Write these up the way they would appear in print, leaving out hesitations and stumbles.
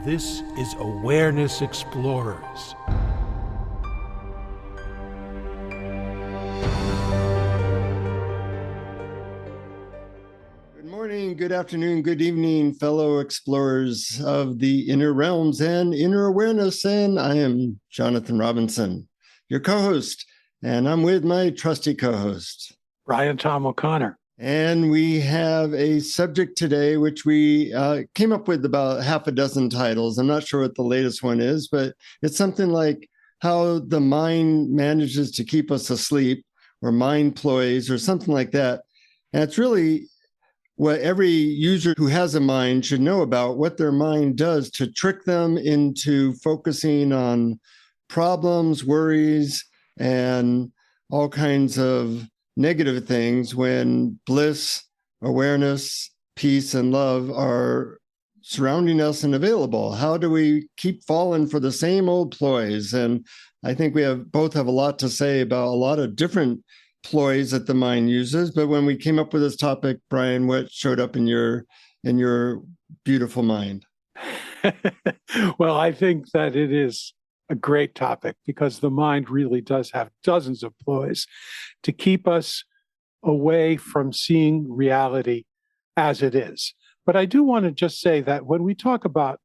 This is Awareness Explorers. Good morning, good afternoon, good evening, fellow explorers of the inner realms and inner awareness. And I am Jonathan Robinson, your co-host, and I'm with my trusty co-host, BrianTomO'Connor. And we have a subject today, which we came up with about half a dozen titles. I'm not sure what the latest one is, but it's something like how the mind manages to keep us asleep, or mind ploys, or something like that. And it's really what every user who has a mind should know about, what their mind does to trick them into focusing on problems, worries, and all kinds of negative things when bliss, awareness, peace, and love are surrounding us and available. How do we keep falling for the same old ploys? And I think we both have a lot to say about a lot of different ploys that the mind uses. But when we came up with this topic, Brian, what showed up in your beautiful mind? Well, I think that it is a great topic because the mind really does have dozens of ploys to keep us away from seeing reality as it is. But I do want to just say that when we talk about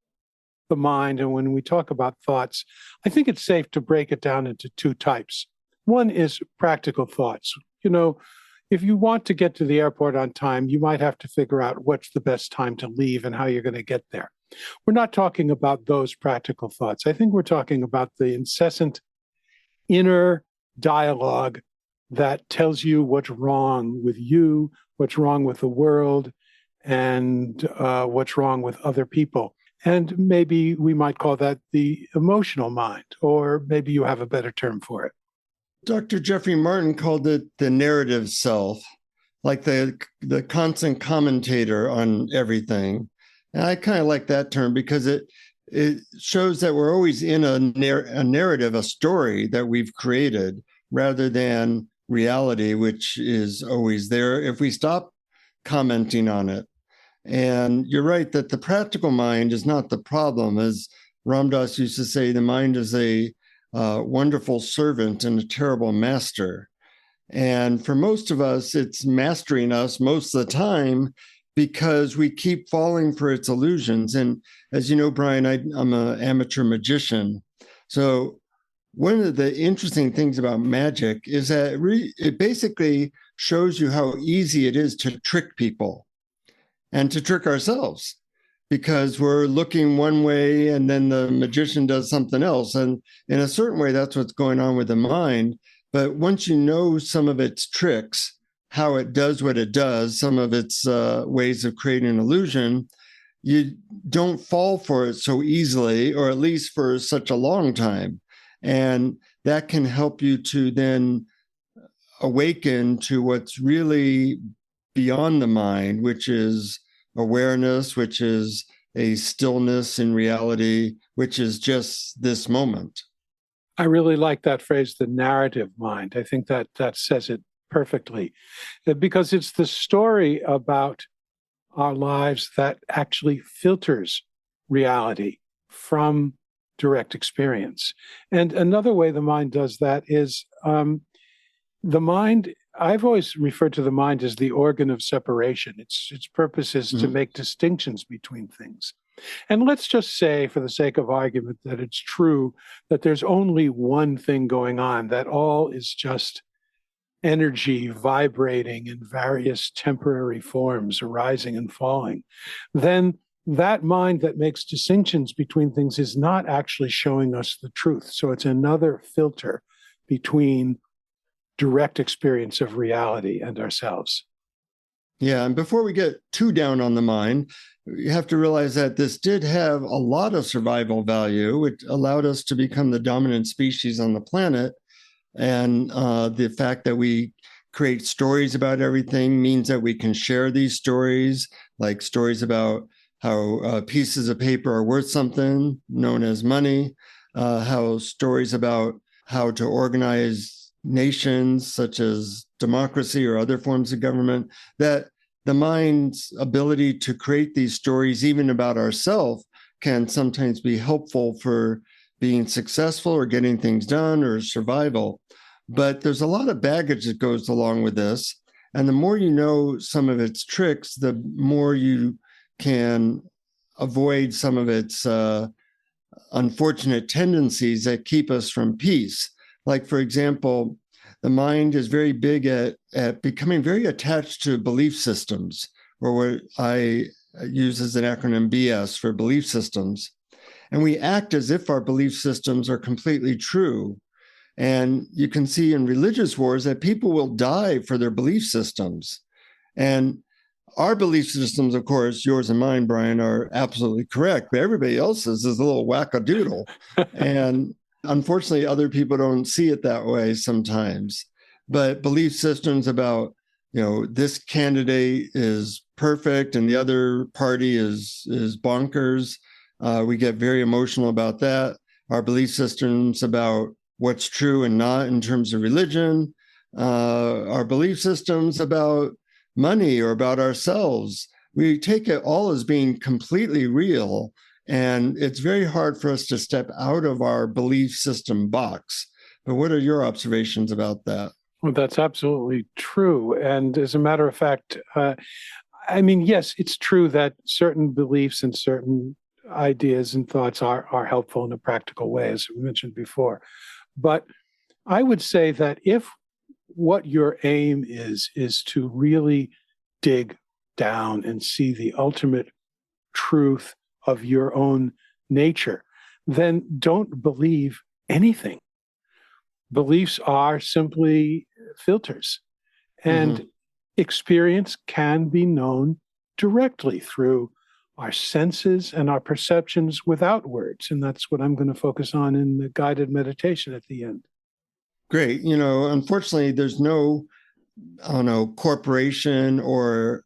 the mind and when we talk about thoughts, I think it's safe to break it down into two types. One is practical thoughts. You know, if you want to get to the airport on time, you might have to figure out what's the best time to leave and how you're going to get there. We're not talking about those practical thoughts. I think we're talking about the incessant inner dialogue that tells you what's wrong with you, what's wrong with the world, and what's wrong with other people. And maybe we might call that the emotional mind, or maybe you have a better term for it. Dr. Jeffrey Martin called it the narrative self, like the constant commentator on everything. And I kind of like that term because it shows that we're always in a narrative, a story that we've created, rather than reality, which is always there if we stop commenting on it. And you're right that the practical mind is not the problem. As Ram Dass used to say, the mind is a wonderful servant and a terrible master. And for most of us, it's mastering us most of the time, because we keep falling for its illusions. And as you know, Brian, I'm an amateur magician. So one of the interesting things about magic is that it basically shows you how easy it is to trick people and to trick ourselves, because we're looking one way and then the magician does something else. And in a certain way, that's what's going on with the mind. But once you know some of its tricks, how it does what it does, some of its ways of creating an illusion, you don't fall for it so easily, or at least for such a long time. And that can help you to then awaken to what's really beyond the mind, which is awareness, which is a stillness in reality, which is just this moment. I really like that phrase, the narrative mind. I think that says it perfectly, because it's the story about our lives that actually filters reality from direct experience. And another way the mind does that is the mind, I've always referred to the mind as the organ of separation. Its purpose is to make distinctions between things. And let's just say, for the sake of argument, that it's true that there's only one thing going on, that all is just energy vibrating in various temporary forms, arising and falling. Then that mind that makes distinctions between things is not actually showing us the truth. So it's another filter between direct experience of reality and ourselves. Yeah, and before we get too down on the mind, you have to realize that this did have a lot of survival value, which allowed us to become the dominant species on the planet. And the fact that we create stories about everything means that we can share these stories, like stories about how pieces of paper are worth something, known as money, how stories about how to organize nations, such as democracy or other forms of government, that the mind's ability to create these stories, even about ourselves, can sometimes be helpful for being successful or getting things done or survival. But there's a lot of baggage that goes along with this. And the more you know some of its tricks, the more you can avoid some of its unfortunate tendencies that keep us from peace. Like, for example, the mind is very big at becoming very attached to belief systems, or what I use as an acronym BS for belief systems. And we act as if our belief systems are completely true. And you can see in religious wars that people will die for their belief systems. And our belief systems, of course, yours and mine, Brian, are absolutely correct, but everybody else's is a little wackadoodle. And unfortunately, other people don't see it that way sometimes. But belief systems about, this candidate is perfect and the other party is bonkers. We get very emotional about that. Our belief systems about what's true and not in terms of religion, our belief systems about money or about ourselves. We take it all as being completely real. And it's very hard for us to step out of our belief system box. But what are your observations about that? Well, that's absolutely true. And as a matter of fact, yes, it's true that certain beliefs and certain ideas and thoughts are helpful in a practical way, as we mentioned before. But I would say that if what your aim is to really dig down and see the ultimate truth of your own nature, then don't believe anything. Beliefs are simply filters, and experience can be known directly through our senses and our perceptions without words. And that's what I'm going to focus on in the guided meditation at the end. Great. Unfortunately, there's no, corporation or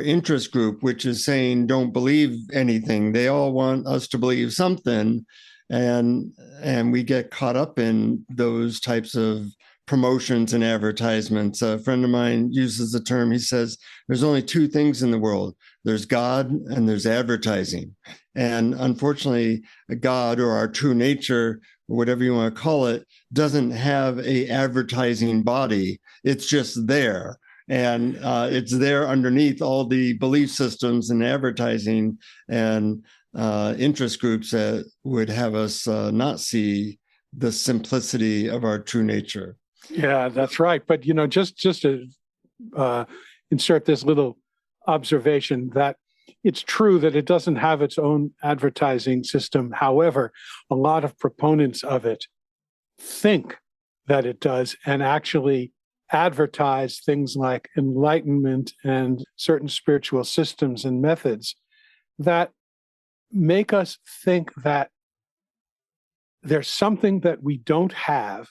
interest group which is saying don't believe anything. They all want us to believe something, and we get caught up in those types of promotions and advertisements. A friend of mine uses the term, he says, there's only two things in the world. There's God and there's advertising. And unfortunately, God, or our true nature, or whatever you want to call it, doesn't have a advertising body. It's just there. And it's there underneath all the belief systems and advertising and interest groups that would have us not see the simplicity of our true nature. Yeah, that's right. But, just to insert this little observation that it's true that it doesn't have its own advertising system. However, a lot of proponents of it think that it does and actually advertise things like enlightenment and certain spiritual systems and methods that make us think that there's something that we don't have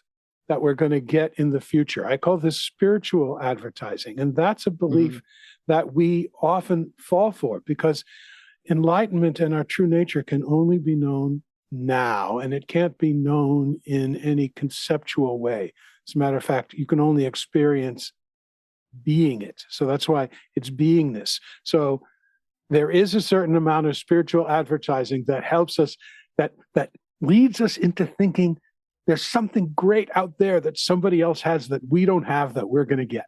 that we're going to get in the future. I call this spiritual advertising. And that's a belief that we often fall for, because enlightenment and our true nature can only be known now, and it can't be known in any conceptual way. As a matter of fact, you can only experience being it. So that's why it's beingness. So there is a certain amount of spiritual advertising that helps us, that leads us into thinking there's something great out there that somebody else has that we don't have that we're going to get.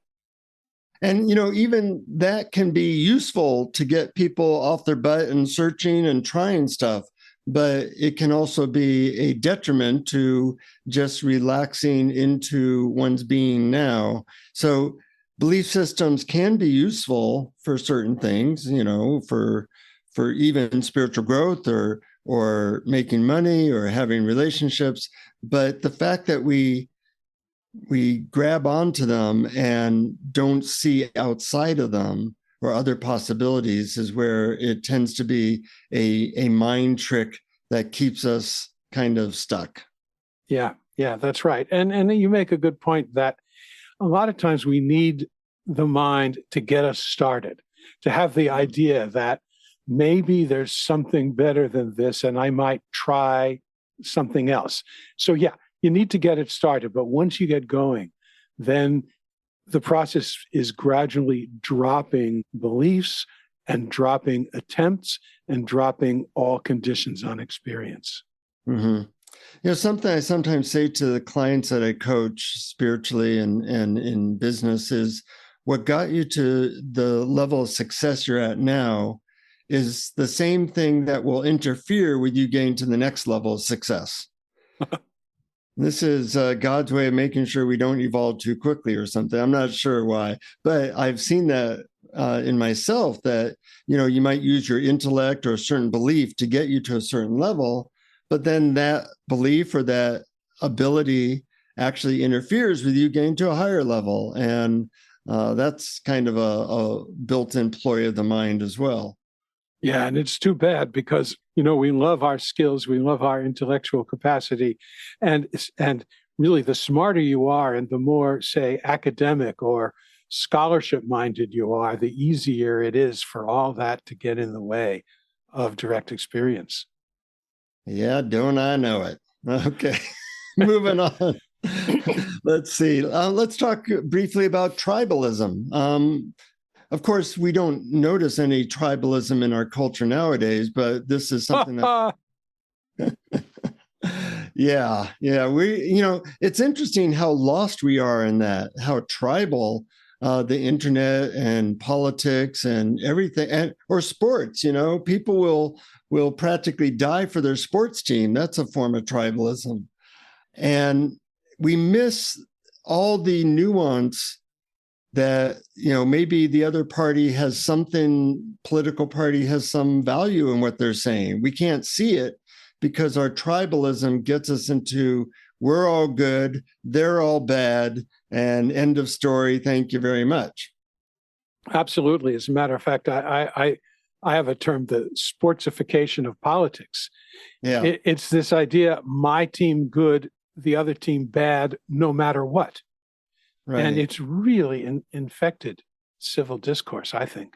And, even that can be useful to get people off their butt and searching and trying stuff. But it can also be a detriment to just relaxing into one's being now. So belief systems can be useful for certain things, for even spiritual growth or making money or having relationships. But the fact that we grab onto them and don't see outside of them or other possibilities is where it tends to be a mind trick that keeps us kind of stuck. Yeah, that's right. And you make a good point that a lot of times we need the mind to get us started, to have the idea that maybe there's something better than this and I might try something else. So yeah, you need to get it started. But once you get going, then the process is gradually dropping beliefs and dropping attempts and dropping all conditions on experience. Mm-hmm. Something I sometimes say to the clients that I coach spiritually and in business is what got you to the level of success you're at now is the same thing that will interfere with you getting to the next level of success. This is God's way of making sure we don't evolve too quickly or something. I'm not sure why, but I've seen that in myself that, you might use your intellect or a certain belief to get you to a certain level, but then that belief or that ability actually interferes with you getting to a higher level. And that's kind of a built-in ploy of the mind as well. Yeah, and it's too bad because, we love our skills, we love our intellectual capacity, and really the smarter you are and the more, say, academic or scholarship-minded you are, the easier it is for all that to get in the way of direct experience. Yeah, don't I know it? Okay, moving on. Let's see. Let's talk briefly about tribalism. Of course, we don't notice any tribalism in our culture nowadays, but this is something that. Yeah. It's interesting how lost we are in that, how tribal the internet and politics and everything, or sports. People will practically die for their sports team. That's a form of tribalism, and we miss all the nuance that, maybe the other party has something, political party has some value in what they're saying. We can't see it because our tribalism gets us into, we're all good, they're all bad, and end of story. Thank you very much. Absolutely. As a matter of fact, I have a term, the sportsification of politics. Yeah. It's this idea, my team good, the other team bad, no matter what. Right. And it's really infected civil discourse, I think.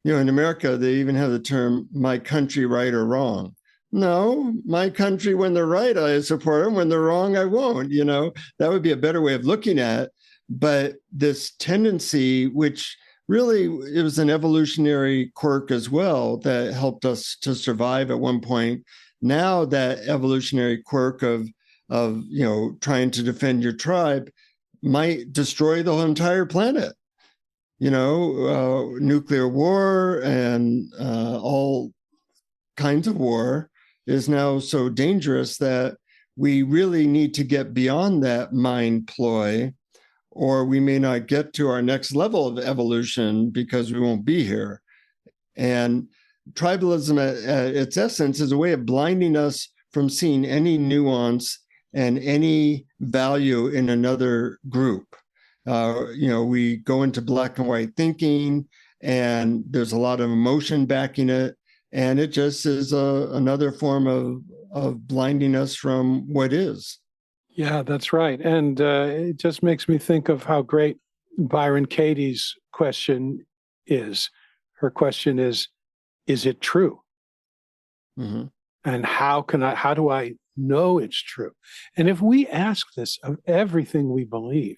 In America, they even have the term, my country, right or wrong. No, my country, when they're right, I support them. When they're wrong, I won't. That would be a better way of looking at it. But this tendency, which really, it was an evolutionary quirk as well that helped us to survive at one point. Now that evolutionary quirk of trying to defend your tribe might destroy the whole entire planet. Nuclear war and all kinds of war is now so dangerous that we really need to get beyond that mind ploy, or we may not get to our next level of evolution because we won't be here. And tribalism at its essence is a way of blinding us from seeing any nuance and any value in another group. We go into black and white thinking, and there's a lot of emotion backing it. And it just is another form of blinding us from what is. Yeah, that's right. And it just makes me think of how great Byron Katie's question is. Her question is it true? Mm-hmm. And how do I know it's true? And if we ask this of everything we believe,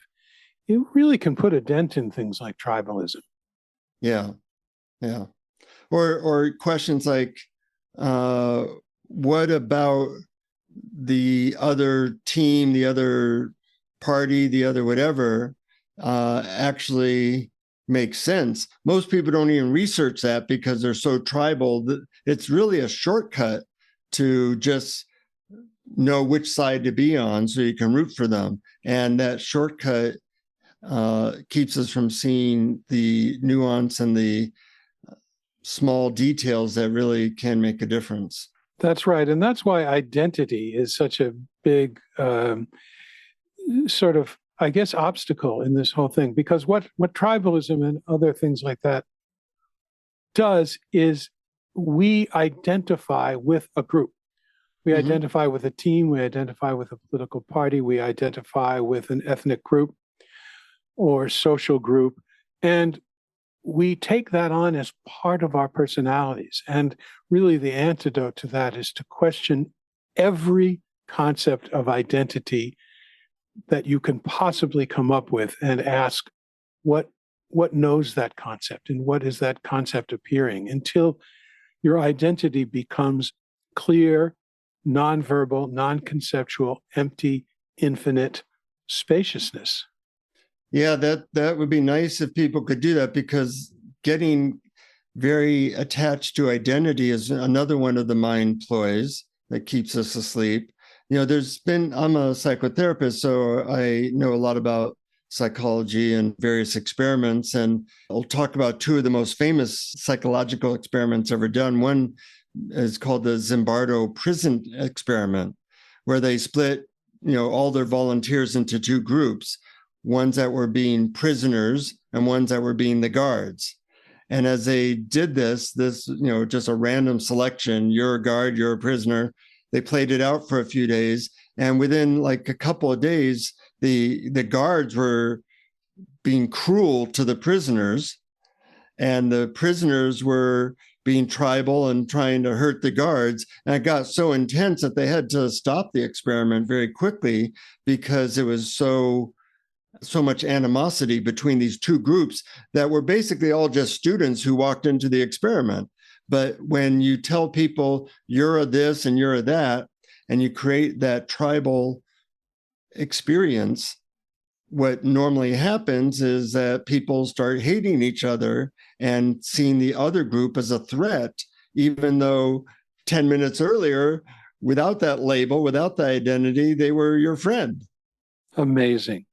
it really can put a dent in things like tribalism. Yeah. Or questions like, what about the other team, the other party, the other whatever, actually makes sense? Most people don't even research that because they're so tribal that it's really a shortcut to just know which side to be on so you can root for them. And that shortcut keeps us from seeing the nuance and the small details that really can make a difference. That's right. And that's why identity is such a big sort of, I guess, obstacle in this whole thing. Because what tribalism and other things like that does is we identify with a group. We Mm-hmm. identify with a team. We identify with a political party. We identify with an ethnic group or social group. And we take that on as part of our personalities. And really the antidote to that is to question every concept of identity that you can possibly come up with and ask, what what knows that concept and what is that concept appearing until your identity becomes clear, nonverbal, non-conceptual, empty, infinite spaciousness. Yeah, that would be nice if people could do that, because getting very attached to identity is another one of the mind ploys that keeps us asleep. I'm a psychotherapist, so I know a lot about psychology and various experiments. And I'll talk about two of the most famous psychological experiments ever done. One is called the Zimbardo prison experiment, where they split, all their volunteers into two groups, ones that were being prisoners and ones that were being the guards. And as they did this, just a random selection, you're a guard, you're a prisoner, they played it out for a few days. And within like a couple of days, the guards were being cruel to the prisoners, and the prisoners were being tribal and trying to hurt the guards. And it got so intense that they had to stop the experiment very quickly, because it was so much animosity between these two groups that were basically all just students who walked into the experiment. But when you tell people you're a this and you're a that, and you create that tribal experience, what normally happens is that people start hating each other and seeing the other group as a threat, even though 10 minutes earlier, without that label, without the identity, they were your friend. Amazing.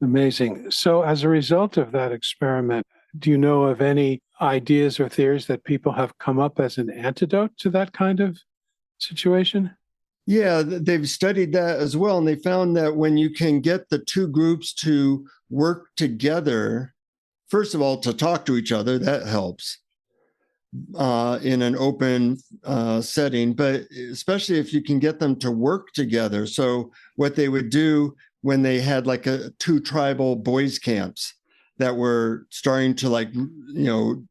Amazing. So as a result of that experiment, do you know of any ideas or theories that people have come up as an antidote to that kind of situation? Yeah, they've studied that as well. And they found that when you can get the two groups to work together, first of all, to talk to each other, that helps in an open setting, but especially if you can get them to work together. So what they would do when they had like two tribal boys camps that were starting to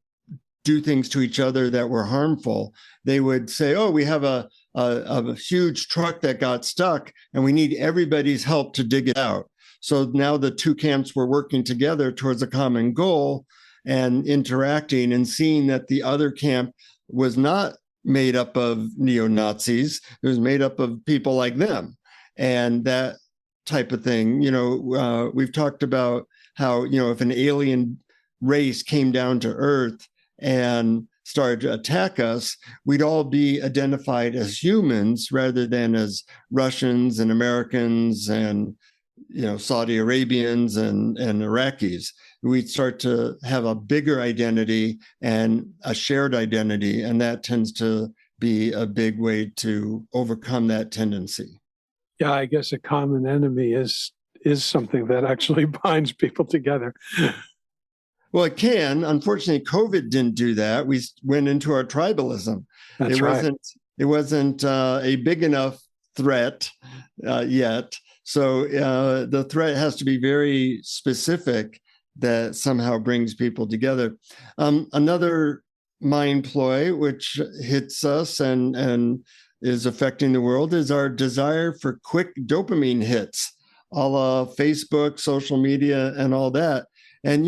do things to each other that were harmful, they would say, oh, we have a huge truck that got stuck and we need everybody's help to dig it out. So now the two camps were working together towards a common goal and interacting and seeing that the other camp was not made up of neo-Nazis. It was made up of people like them. And that type of thing, we've talked about how, if an alien race came down to Earth and started to attack us, we'd all be identified as humans rather than as Russians and Americans and Saudi Arabians and Iraqis. We'd start to have a bigger identity and a shared identity, and that tends to be a big way to overcome that tendency. Yeah, I guess a common enemy is something that actually binds people together. Well, it can. Unfortunately, COVID didn't do that. We went into our tribalism. That's right. It wasn't a big enough threat yet. So the threat has to be very specific that somehow brings people together. Another mind ploy which hits us and is affecting the world is our desire for quick dopamine hits, a la Facebook, social media, and all that. And,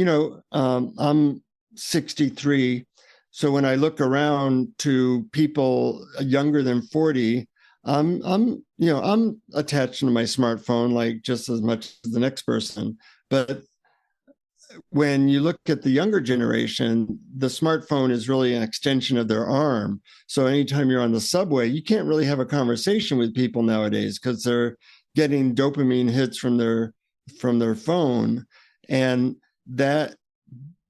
I'm 63. So when I look around to people younger than 40, I'm attached to my smartphone, like just as much as the next person. But when you look at the younger generation, the smartphone is really an extension of their arm. So anytime you're on the subway, you can't really have a conversation with people nowadays because they're getting dopamine hits from their phone. And that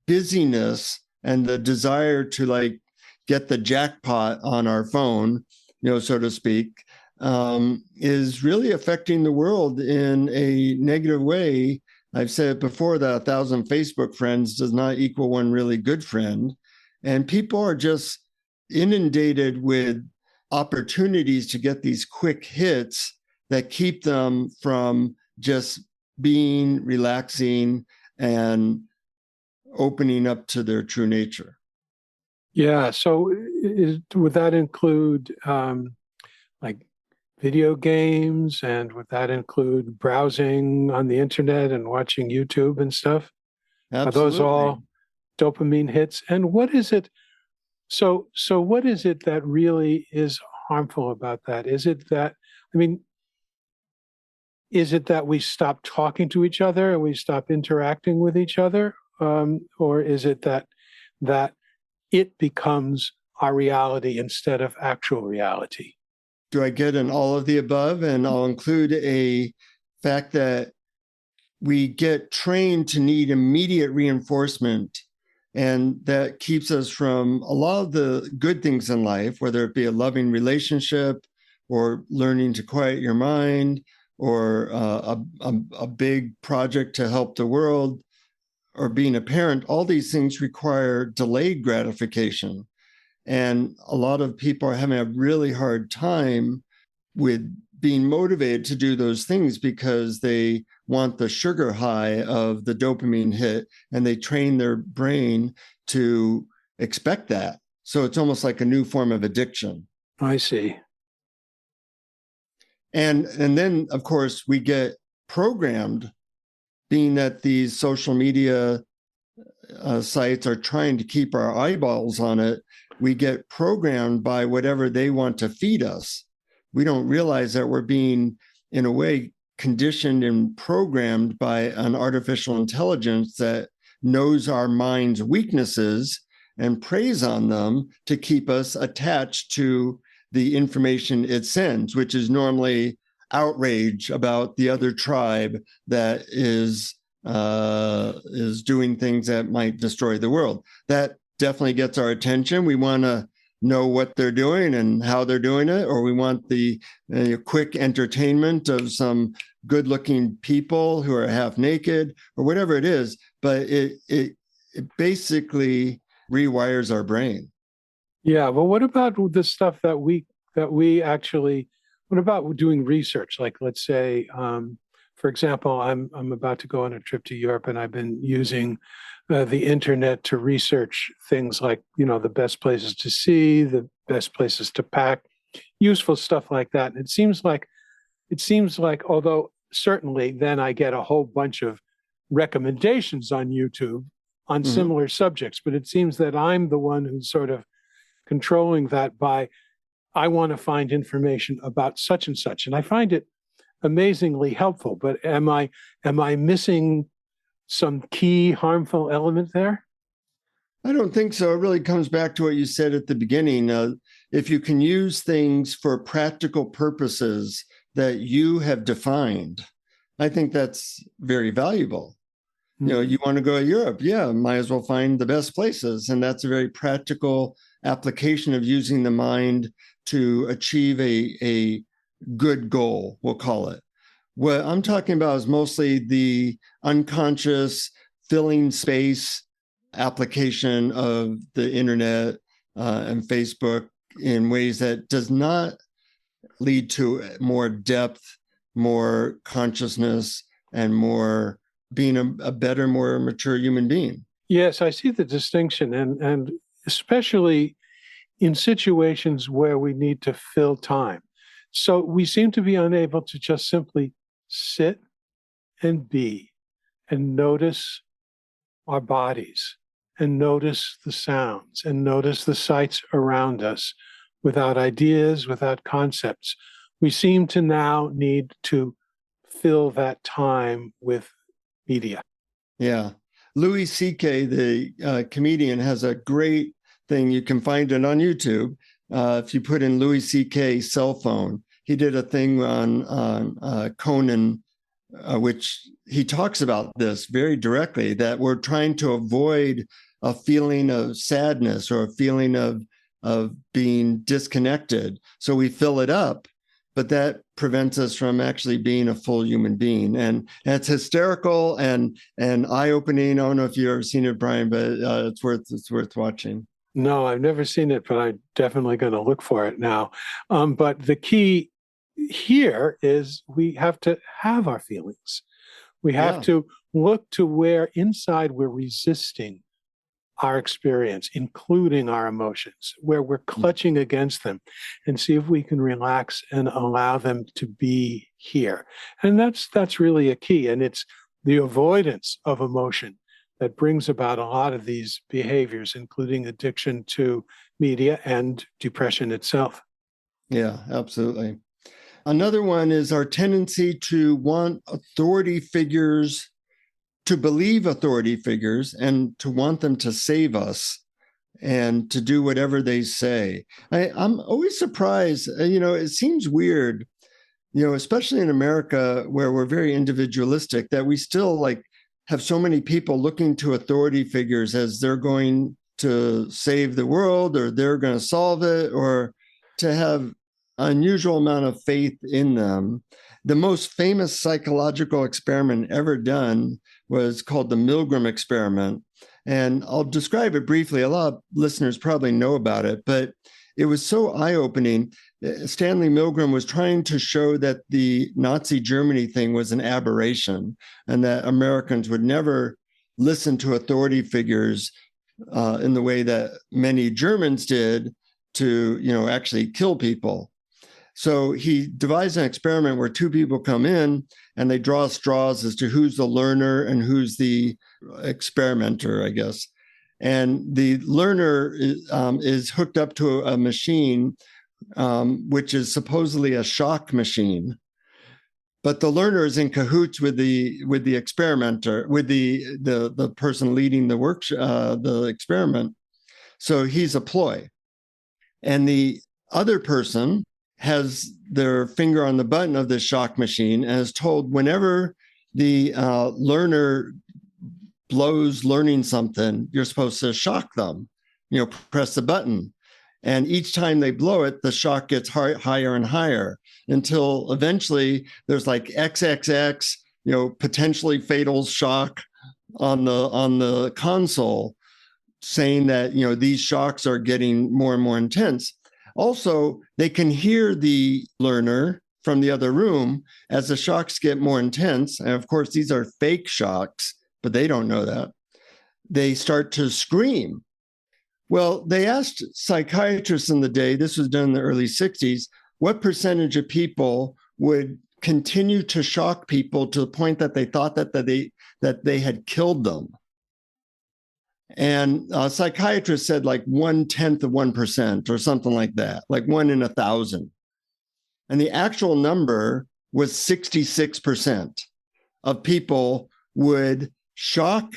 busyness and the desire to get the jackpot on our phone, so to speak, is really affecting the world in a negative way. I've said it before that 1,000 Facebook friends does not equal one really good friend. And people are just inundated with opportunities to get these quick hits that keep them from just being relaxing and opening up to their true nature. Yeah. So would that include video games, and would that include browsing on the internet and watching YouTube and stuff? Absolutely. dopamine hits. And what is it? So what is it that really is harmful about that? Is it that, I mean, is it that we stop talking to each other and we stop interacting with each other? Or is it that it becomes our reality instead of actual reality? Do I get an all of the above? And I'll include a fact that we get trained to need immediate reinforcement. And that keeps us from a lot of the good things in life, whether it be a loving relationship or learning to quiet your mind or a big project to help the world or being a parent. All these things require delayed gratification. And a lot of people are having a really hard time with being motivated to do those things because they want the sugar high of the dopamine hit, and they train their brain to expect that. So it's almost like a new form of addiction. I see. And then, of course, we get programmed, being that these social media sites are trying to keep our eyeballs on it. We get programmed by whatever they want to feed us. We don't realize that we're being, in a way, conditioned and programmed by an artificial intelligence that knows our mind's weaknesses and preys on them to keep us attached to the information it sends, which is normally outrage about the other tribe that is doing things that might destroy the world. That definitely gets our attention. We want to know what they're doing and how they're doing it, or we want the quick entertainment of some good-looking people who are half naked, or whatever it is. But it basically rewires our brain. Yeah. Well, what about the stuff that we actually? What about doing research? Like, let's say, for example, I'm about to go on a trip to Europe, and I've been using the internet to research things like, the best places to see, the best places to pack, useful stuff like that. And it seems like, although certainly then I get a whole bunch of recommendations on YouTube on similar subjects, but it seems that I'm the one who's sort of controlling that by, I want to find information about such and such. And I find it amazingly helpful, but am I missing some key harmful element there? I don't think so. It really comes back to what you said at the beginning. If you can use things for practical purposes that you have defined, I think that's very valuable. You want to go to Europe, yeah, might as well find the best places. And that's a very practical application of using the mind to achieve a good goal, we'll call it. What I'm talking about is mostly the unconscious filling space application of the internet and Facebook in ways that does not lead to more depth, more consciousness, and more being a better, more mature human being. Yes, I see the distinction, and especially in situations where we need to fill time. So we seem to be unable to just simply sit and be and notice our bodies and notice the sounds and notice the sights around us without ideas, without concepts. We seem to now need to fill that time with media. Yeah. Louis C.K., the comedian, has a great thing. You can find it on YouTube. If you put in Louis C.K. cell phone, he did a thing on Conan, which he talks about this very directly, that we're trying to avoid a feeling of sadness or a feeling of being disconnected. So we fill it up, but that prevents us from actually being a full human being. And it's hysterical and eye-opening. I don't know if you've ever seen it, Brian, but it's worth watching. No, I've never seen it, but I'm definitely going to look for it now. But the key here is we have to have our feelings. We have to look to where inside we're resisting our experience, including our emotions, where we're clutching against them, and see if we can relax and allow them to be here. And that's really a key. And it's the avoidance of emotion that brings about a lot of these behaviors, including addiction to media and depression itself. Yeah, absolutely. Another one is our tendency to want authority figures, to believe authority figures, and to want them to save us and to do whatever they say. I'm always surprised, it seems weird, especially in America where we're very individualistic, that we still like have so many people looking to authority figures as they're going to save the world or they're going to solve it, or to have unusual amount of faith in them. The most famous psychological experiment ever done was called the Milgram experiment. And I'll describe it briefly. A lot of listeners probably know about it, but it was so eye-opening. Stanley Milgram was trying to show that the Nazi Germany thing was an aberration and that Americans would never listen to authority figures in the way that many Germans did to, actually kill people. So he devised an experiment where two people come in and they draw straws as to who's the learner and who's the experimenter, I guess. And the learner is hooked up to a machine, which is supposedly a shock machine. But the learner is in cahoots with the experimenter, with the person leading the experiment. So he's a ploy. And the other person has their finger on the button of this shock machine and is told whenever the learner blows learning something, you're supposed to shock them, press the button. And each time they blow it, the shock gets higher and higher until eventually there's like XXX, potentially fatal shock on the console, saying that, these shocks are getting more and more intense. Also, they can hear the learner from the other room as the shocks get more intense. And of course, these are fake shocks, but they don't know that. They start to scream. Well, they asked psychiatrists in the day, this was done in the early 60s, what percentage of people would continue to shock people to the point that they thought that they had killed them. And psychiatrists said like 1/10 of 1% or something like that, like 1 in 1,000. And the actual number was 66% of people would shock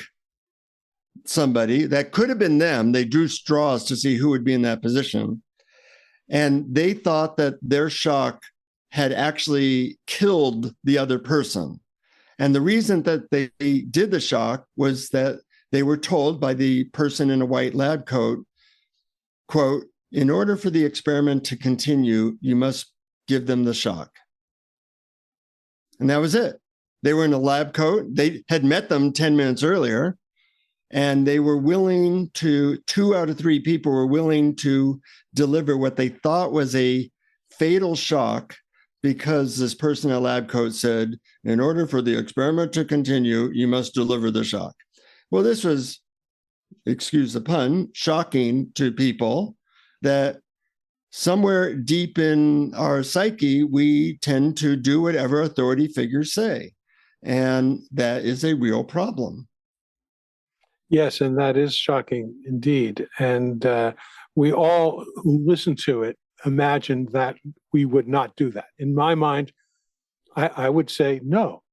somebody that could have been them. They drew straws to see who would be in that position. And they thought that their shock had actually killed the other person. And the reason that they did the shock was that they were told by the person in a white lab coat, quote, in order for the experiment to continue, you must give them the shock. And that was it. They were in a lab coat. They had met them 10 minutes earlier, and they were willing to, 2 out of 3 people were willing to deliver what they thought was a fatal shock because this person in a lab coat said, in order for the experiment to continue, you must deliver the shock. Well, this was, excuse the pun, shocking to people that somewhere deep in our psyche, we tend to do whatever authority figures say. And that is a real problem. Yes, and that is shocking indeed. And we all who listen to it imagine that we would not do that. In my mind, I would say no,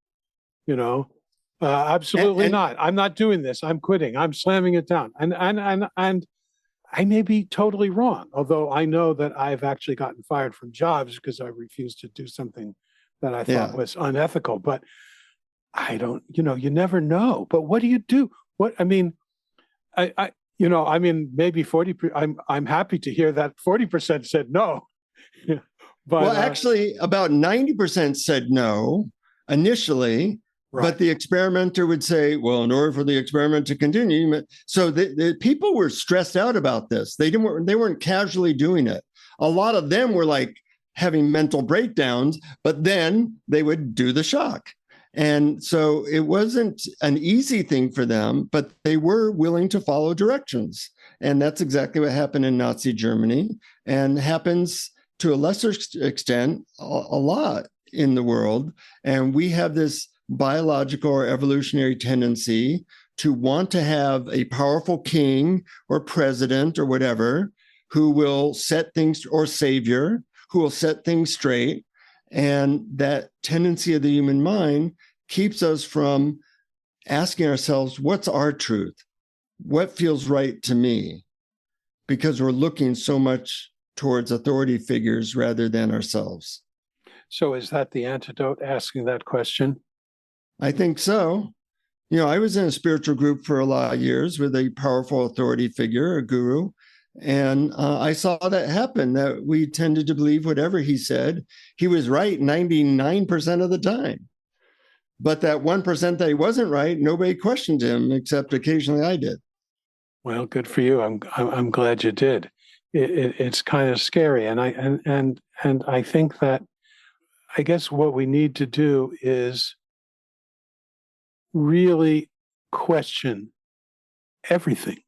absolutely not. I'm not doing this. I'm quitting. I'm slamming it down. And I may be totally wrong, although I know that I've actually gotten fired from jobs because I refused to do something that I thought was unethical. But I don't, you never know. But what do you do? Maybe 40%. I'm happy to hear that 40% said no. But well, actually, about 90% said no initially. Right. But the experimenter would say, well, in order for the experiment to continue, so the people were stressed out about this. They weren't casually doing it. A lot of them were like having mental breakdowns, but then they would do the shock. And so it wasn't an easy thing for them, but they were willing to follow directions. And that's exactly what happened in Nazi Germany and happens to a lesser extent a lot in the world. And we have this biological or evolutionary tendency to want to have a powerful king or president or whatever who will set things, or savior, who will set things straight. And that tendency of the human mind keeps us from asking ourselves, what's our truth? What feels right to me? Because we're looking so much towards authority figures rather than ourselves. So is that the antidote, asking that question? I think so. I was in a spiritual group for a lot of years with a powerful authority figure, a guru. And I saw that happen, that we tended to believe whatever he said. He was right 99% of the time. But that 1% that he wasn't right, nobody questioned him, except occasionally I did. Well, good for you. I'm glad you did. It's kind of scary. And I think that, I guess what we need to do is really question everything.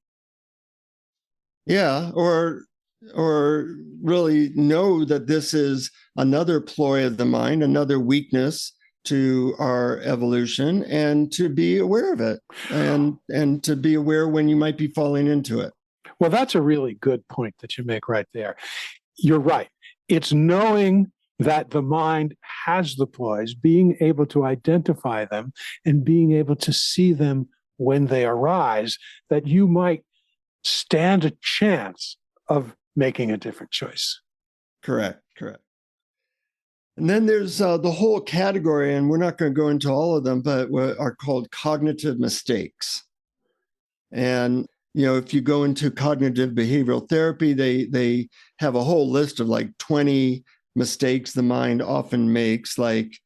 Yeah, or really know that this is another ploy of the mind, another weakness to our evolution, and to be aware of it, and to be aware when you might be falling into it. Well, that's a really good point that you make right there. You're right. It's knowing that the mind has the ploys, being able to identify them and being able to see them when they arise, that you might stand a chance of making a different choice. Correct. And then there's the whole category, and we're not going to go into all of them, but what are called cognitive mistakes. And, if you go into cognitive behavioral therapy, they have a whole list of like 20 mistakes the mind often makes, like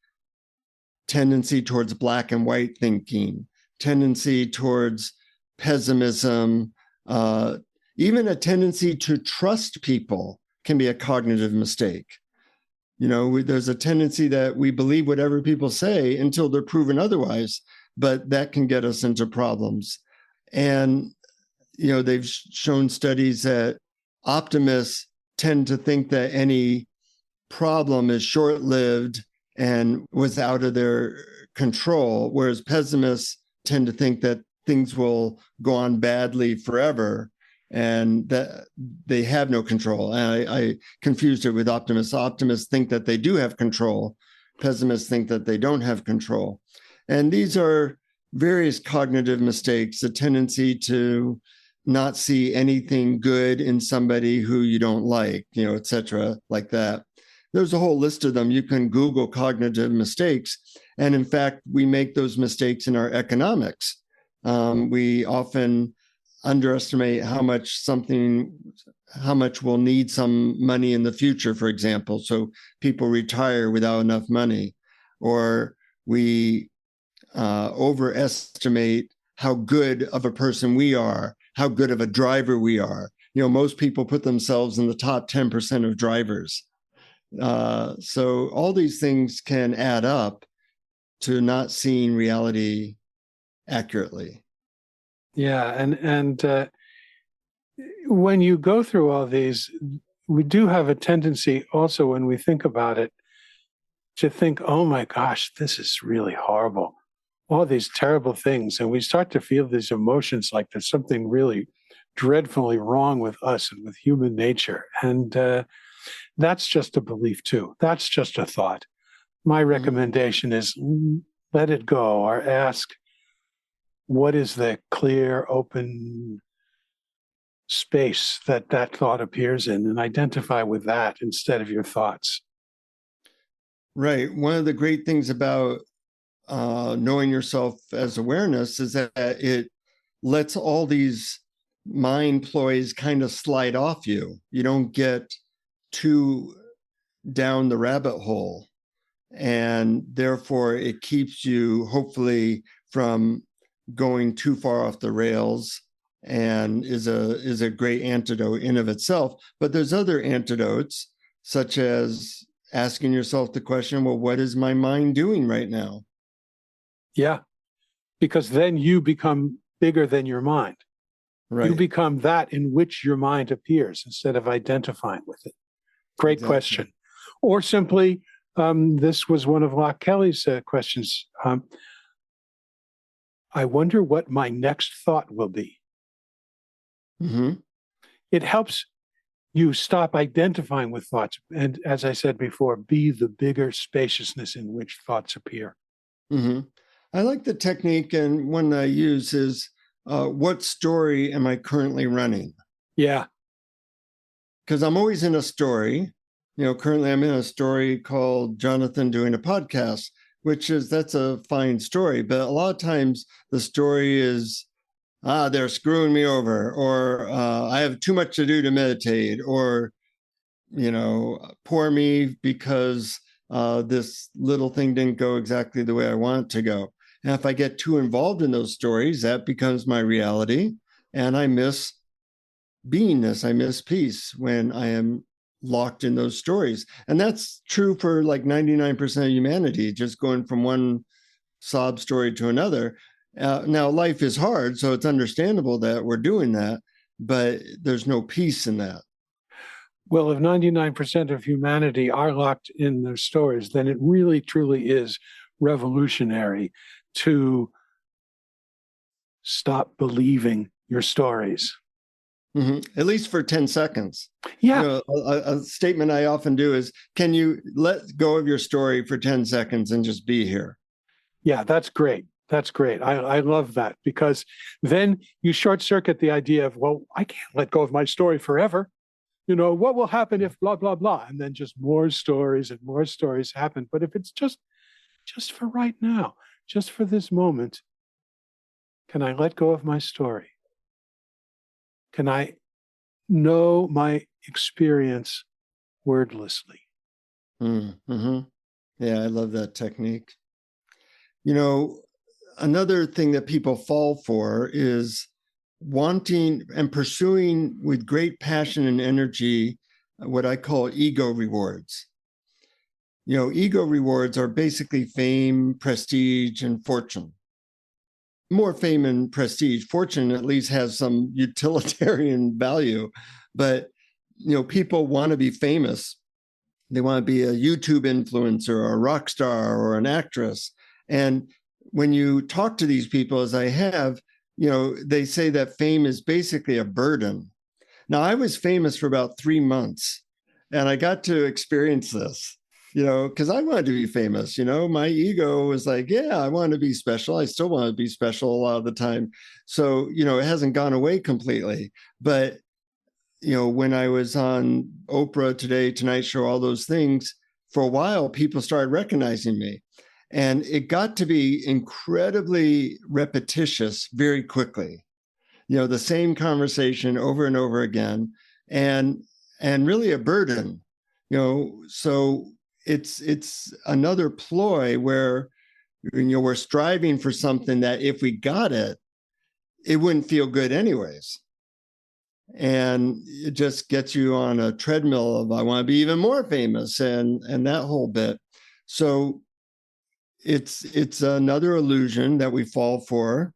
tendency towards black and white thinking, tendency towards pessimism, even a tendency to trust people can be a cognitive mistake. There's a tendency that we believe whatever people say until they're proven otherwise, but that can get us into problems. And, they've shown studies that optimists tend to think that any problem is short-lived and was out of their control, whereas pessimists tend to think that things will go on badly forever and that they have no control. And I confused it with optimists. Optimists think that they do have control. Pessimists think that they don't have control. And these are various cognitive mistakes, a tendency to not see anything good in somebody who you don't like, et cetera, like that. There's a whole list of them. You can Google cognitive mistakes. And in fact, we make those mistakes in our economics. We often underestimate how much we'll need some money in the future, for example. So people retire without enough money, or we overestimate how good of a person we are, how good of a driver we are. Most people put themselves in the top 10% of drivers. So all these things can add up to not seeing reality accurately. Yeah, and when you go through all these, we do have a tendency also, when we think about it, to think, oh my gosh, this is really horrible. All these terrible things. And we start to feel these emotions like there's something really dreadfully wrong with us and with human nature. And that's just a belief too. That's just a thought. My recommendation is let it go, or ask, what is the clear, open space that thought appears in, and identify with that instead of your thoughts. Right. One of the great things about knowing yourself as awareness is that it lets all these mind ploys kind of slide off you. You don't get too down the rabbit hole. And therefore, it keeps you, hopefully, from going too far off the rails, and is a great antidote in of itself. But there's other antidotes, such as asking yourself the question, well, what is my mind doing right now? Yeah, because then you become bigger than your mind. Right. You become that in which your mind appears instead of identifying with it. Great question. Or simply, this was one of Locke Kelly's questions. I wonder what my next thought will be. Hmm. It helps you stop identifying with thoughts. And as I said before, be the bigger spaciousness in which thoughts appear. Hmm. I like the technique, and one I use is what story am I currently running? Yeah. Because I'm always in a story. Currently I'm in a story called Jonathan Doing a Podcast, that's a fine story. But a lot of times the story is, they're screwing me over, or I have too much to do to meditate, or, poor me because this little thing didn't go exactly the way I want it to go. And if I get too involved in those stories, that becomes my reality. And I miss beingness. I miss peace when I am locked in those stories. And that's true for like 99% of humanity, just going from one sob story to another. Now, life is hard, so it's understandable that we're doing that, but there's no peace in that. Well, if 99% of humanity are locked in their stories, then it really, truly is revolutionary to stop believing your stories. Mm-hmm. At least for 10 seconds. Yeah. A statement I often do is, can you let go of your story for 10 seconds and just be here? Yeah, that's great. That's great. I love that, because then you short circuit the idea of, well, I can't let go of my story forever. What will happen if blah, blah, blah? And then just more stories and more stories happen. But if it's just for right now, just for this moment, can I let go of my story? Can I know my experience wordlessly? Mm-hmm. Yeah, I love that technique. Another thing that people fall for is wanting and pursuing with great passion and energy what I call ego rewards. Ego rewards are basically fame, prestige, and fortune. More fame and prestige. Fortune at least has some utilitarian value, but people want to be famous. They want to be a YouTube influencer or a rock star or an actress. And when you talk to these people, as I have, they say that fame is basically a burden. Now, I was famous for about 3 months, and I got to experience this, because I wanted to be famous. My ego was like, yeah, I want to be special. I still want to be special a lot of the time. So, it hasn't gone away completely. But when I was on Oprah, Today, Tonight Show, all those things, for a while, people started recognizing me. And it got to be incredibly repetitious very quickly. The same conversation over and over again, and really a burden. So it's another ploy where we're striving for something that if we got it, it wouldn't feel good anyways. And it just gets you on a treadmill of, I want to be even more famous, and that whole bit. So it's another illusion that we fall for.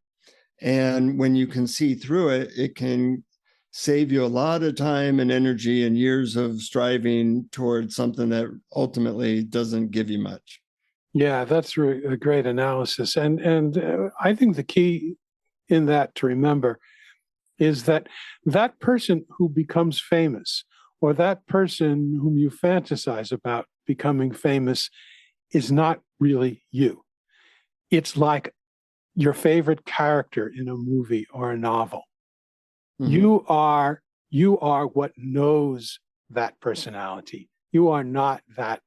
And when you can see through it, it can save you a lot of time and energy and years of striving towards something that ultimately doesn't give you much. Yeah, that's a great analysis. And I think the key in that to remember is that that person who becomes famous, or that person whom you fantasize about becoming famous, is not really you. It's like your favorite character in a movie or a novel. Mm-hmm. You are what knows that personality. You are not that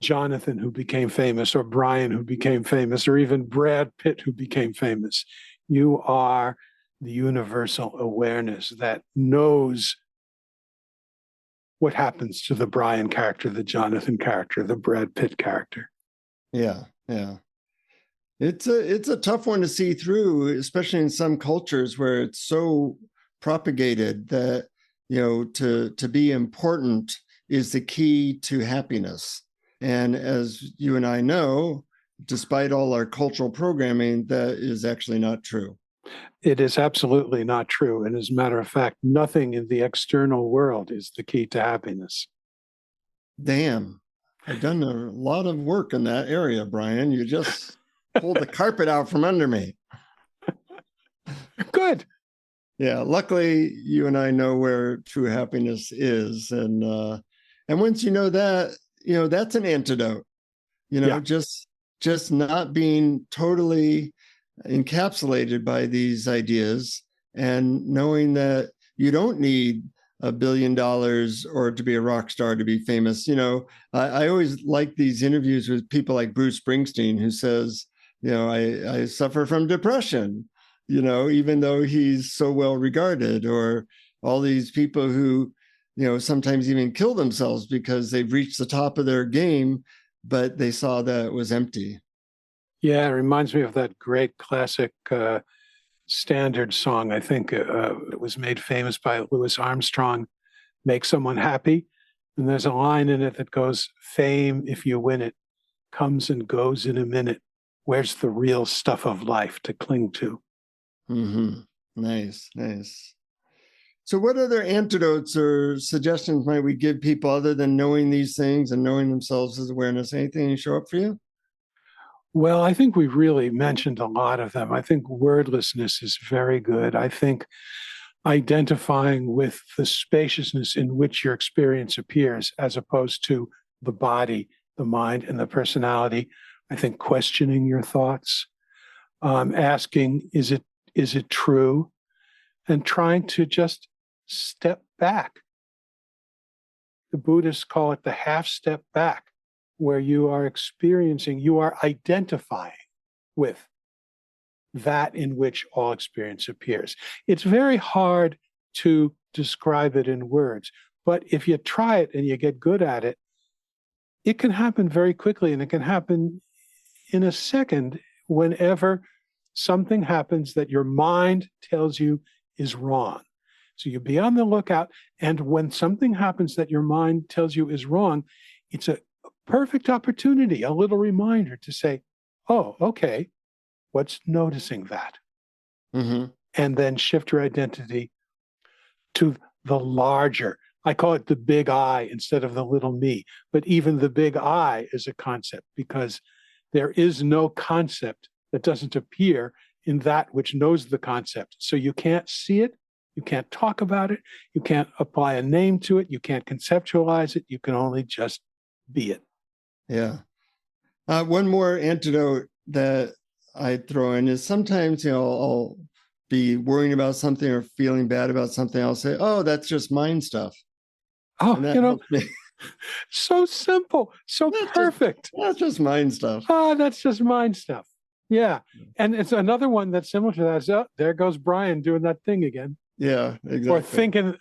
Jonathan who became famous, or Brian who became famous, or even Brad Pitt who became famous. You are the universal awareness that knows what happens to the Brian character, the Jonathan character, the Brad Pitt character. Yeah. It's a tough one to see through, especially in some cultures where it's so propagated that, to be important is the key to happiness. And as you and I know, despite all our cultural programming, that is actually not true. It is absolutely not true. And as a matter of fact, nothing in the external world is the key to happiness. Damn. I've done a lot of work in that area, Brian. You just pulled the carpet out from under me. Yeah, luckily you and I know where true happiness is, and once you know that, that's an antidote. Yeah. Just not being totally encapsulated by these ideas, and knowing that you don't need $1 billion or to be a rock star to be famous. I always like these interviews with people like Bruce Springsteen, who says, I suffer from depression, even though he's so well regarded, or all these people who, sometimes even kill themselves because they've reached the top of their game, but they saw that it was empty. Yeah, it reminds me of that great classic standard song. I think it was made famous by Louis Armstrong, Make Someone Happy. And there's a line in it that goes, fame, if you win it, comes and goes in a minute. Where's the real stuff of life to cling to? Mm-hmm. Nice, nice. So, what other antidotes or suggestions might we give people other than knowing these things and knowing themselves as awareness? Anything show up for you? Well, I think we've really mentioned a lot of them. I think wordlessness is very good. I think identifying with the spaciousness in which your experience appears, as opposed to the body, the mind, and the personality. I think questioning your thoughts, asking, is it true? And trying to just step back. The Buddhists call it the half step back, where you are identifying with that in which all experience appears. It's very hard to describe it in words, but if you try it and you get good at it, it can happen very quickly, and it can happen in a second whenever something happens that your mind tells you is wrong. So you be on the lookout, and when something happens that your mind tells you is wrong, it's a perfect opportunity, a little reminder to say, oh, okay, what's noticing that? Mm-hmm. And then shift your identity to the larger. I call it the big I instead of the little me. But even the big I is a concept, because there is no concept that doesn't appear in that which knows the concept. So you can't see it, you can't talk about it, you can't apply a name to it, you can't conceptualize it, you can only just be it. Yeah. One more antidote that I throw in is sometimes, I'll be worrying about something or feeling bad about something. I'll say, oh, that's just mind stuff. Oh, And that helps me. so simple, so perfect. That's just mind stuff. Oh, that's just mind stuff. Yeah. And it's another one that's similar to that. Is, oh, there goes Brian doing that thing again. Yeah, exactly.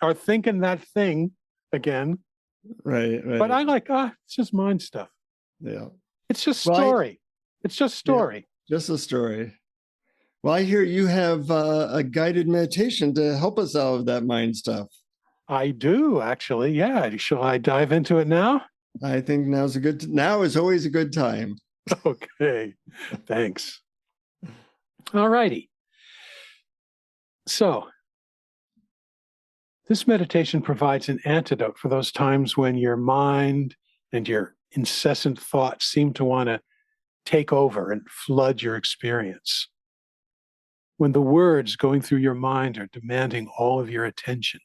Or thinking that thing again. Right. But I like, it's just mind stuff. Yeah. It's just story. It's just story. Yeah, just a story. Well, I hear you have a guided meditation to help us out of that mind stuff. I do, actually. Yeah. Shall I dive into it now? I think now is always a good time. Okay. Thanks. All righty. So this meditation provides an antidote for those times when your mind and your incessant thoughts seem to want to take over and flood your experience. When the words going through your mind are demanding all of your attention.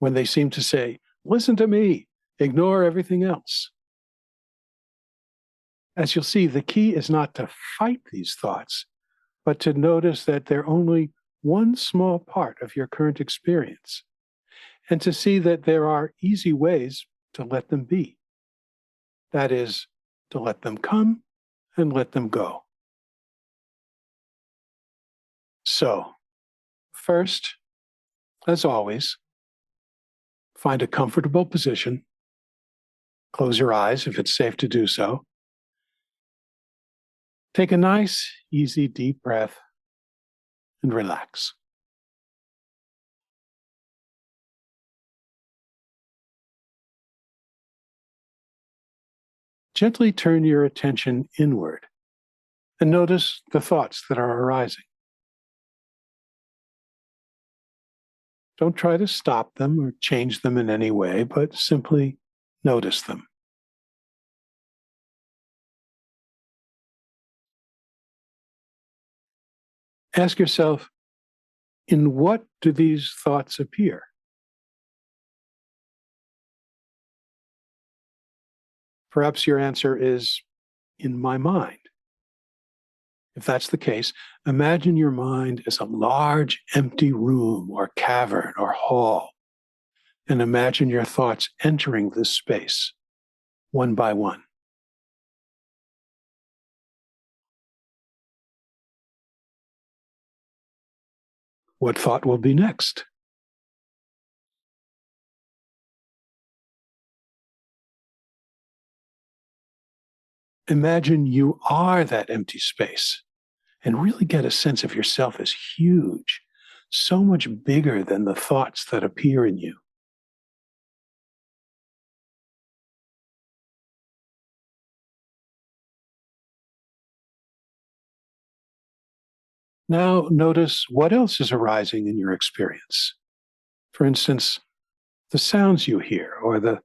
When they seem to say, listen to me, ignore everything else. As you'll see, the key is not to fight these thoughts, but to notice that they're only one small part of your current experience, and to see that there are easy ways to let them be. That is, to let them come and let them go. So, first, as always, find a comfortable position. Close your eyes if it's safe to do so. Take a nice, easy, deep breath and relax. Gently turn your attention inward and notice the thoughts that are arising. Don't try to stop them or change them in any way, but simply notice them. Ask yourself, In what do these thoughts appear? Perhaps your answer is in my mind. If that's the case, imagine your mind as a large empty room or cavern or hall, and imagine your thoughts entering this space one by one. What thought will be next? Imagine you are that empty space and really get a sense of yourself as huge, so much bigger than the thoughts that appear in you. Now notice what else is arising in your experience. For instance, the sounds you hear or the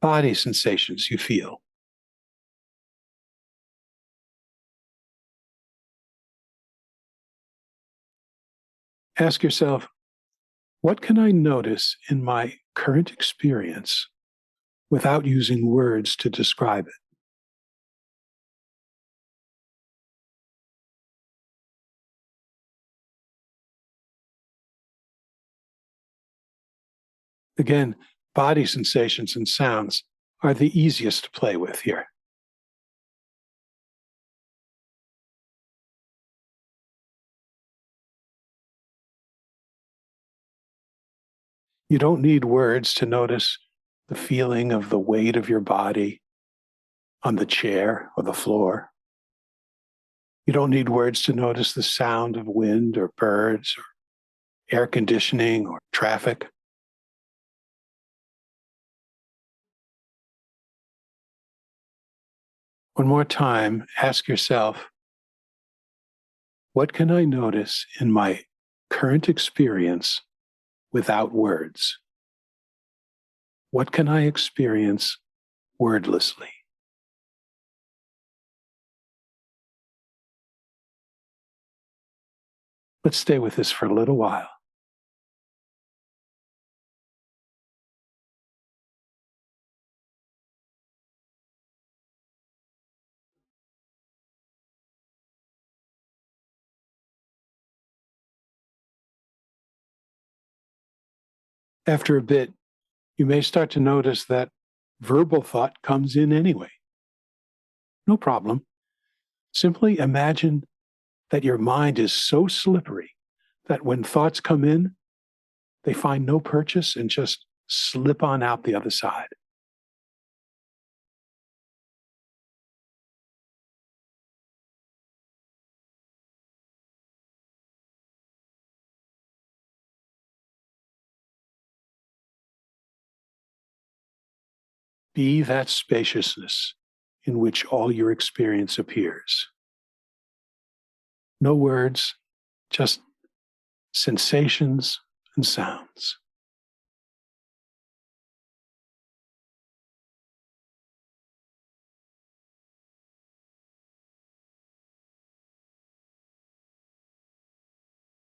body sensations you feel. Ask yourself, what can I notice in my current experience without using words to describe it? Again, body sensations and sounds are the easiest to play with here. You don't need words to notice the feeling of the weight of your body on the chair or the floor. You don't need words to notice the sound of wind or birds or air conditioning or traffic. One more time, ask yourself, what can I notice in my current experience without words? What can I experience wordlessly? Let's stay with this for a little while. After a bit, you may start to notice that verbal thought comes in anyway. No problem. Simply imagine that your mind is so slippery that when thoughts come in, they find no purchase and just slip on out the other side. Be that spaciousness in which all your experience appears. No words, just sensations and sounds.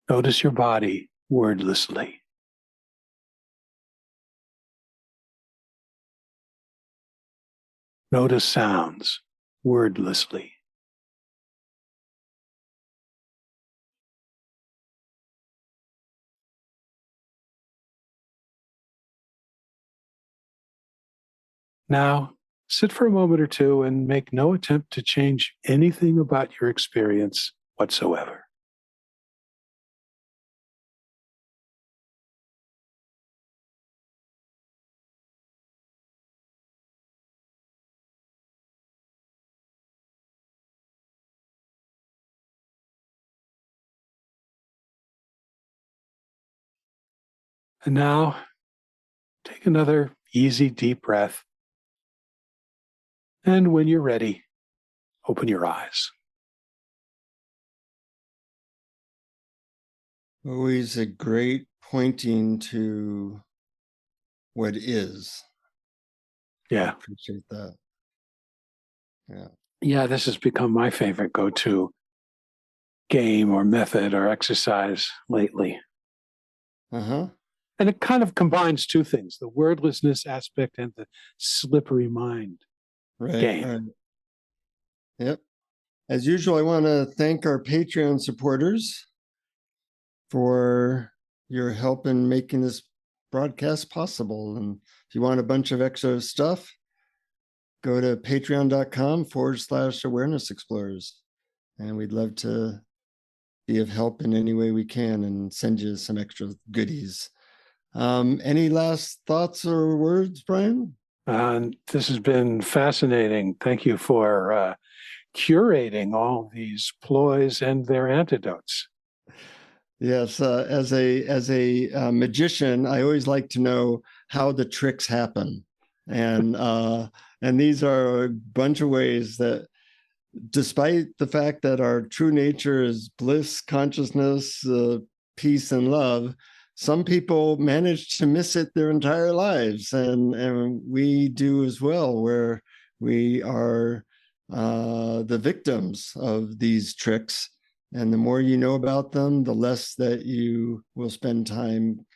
Notice your body wordlessly. Notice sounds wordlessly. Now, sit for a moment or two and make no attempt to change anything about your experience whatsoever. And now, take another easy, deep breath. And when you're ready, open your eyes. Always a great pointing to what is. Yeah. I appreciate that. Yeah. Yeah, this has become my favorite go-to game or method or exercise lately. Uh-huh. And it kind of combines two things, the wordlessness aspect and the slippery mind game. Right. Yep. As usual, I want to thank our Patreon supporters for your help in making this broadcast possible. And if you want a bunch of extra stuff, go to patreon.com/awareness explorers. And we'd love to be of help in any way we can and send you some extra goodies. Any last thoughts or words, Brian? This has been fascinating. Thank you for curating all these ploys and their antidotes. Yes, as a magician, I always like to know how the tricks happen, and these are a bunch of ways that, despite the fact that our true nature is bliss, consciousness, peace, and love, some people manage to miss it their entire lives, and we do as well, where we are the victims of these tricks. And the more you know about them, the less that you will spend time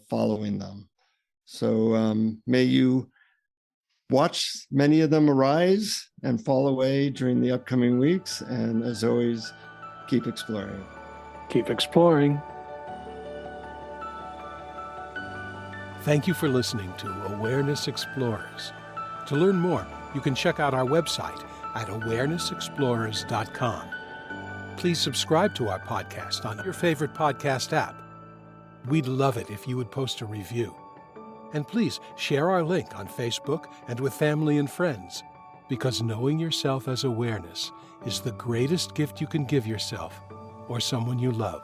following them. So may you watch many of them arise and fall away during the upcoming weeks. And as always, keep exploring. Keep exploring. Thank you for listening to Awareness Explorers. To learn more, you can check out our website at awarenessexplorers.com. Please subscribe to our podcast on your favorite podcast app. We'd love it if you would post a review. And please share our link on Facebook and with family and friends, because knowing yourself as awareness is the greatest gift you can give yourself or someone you love.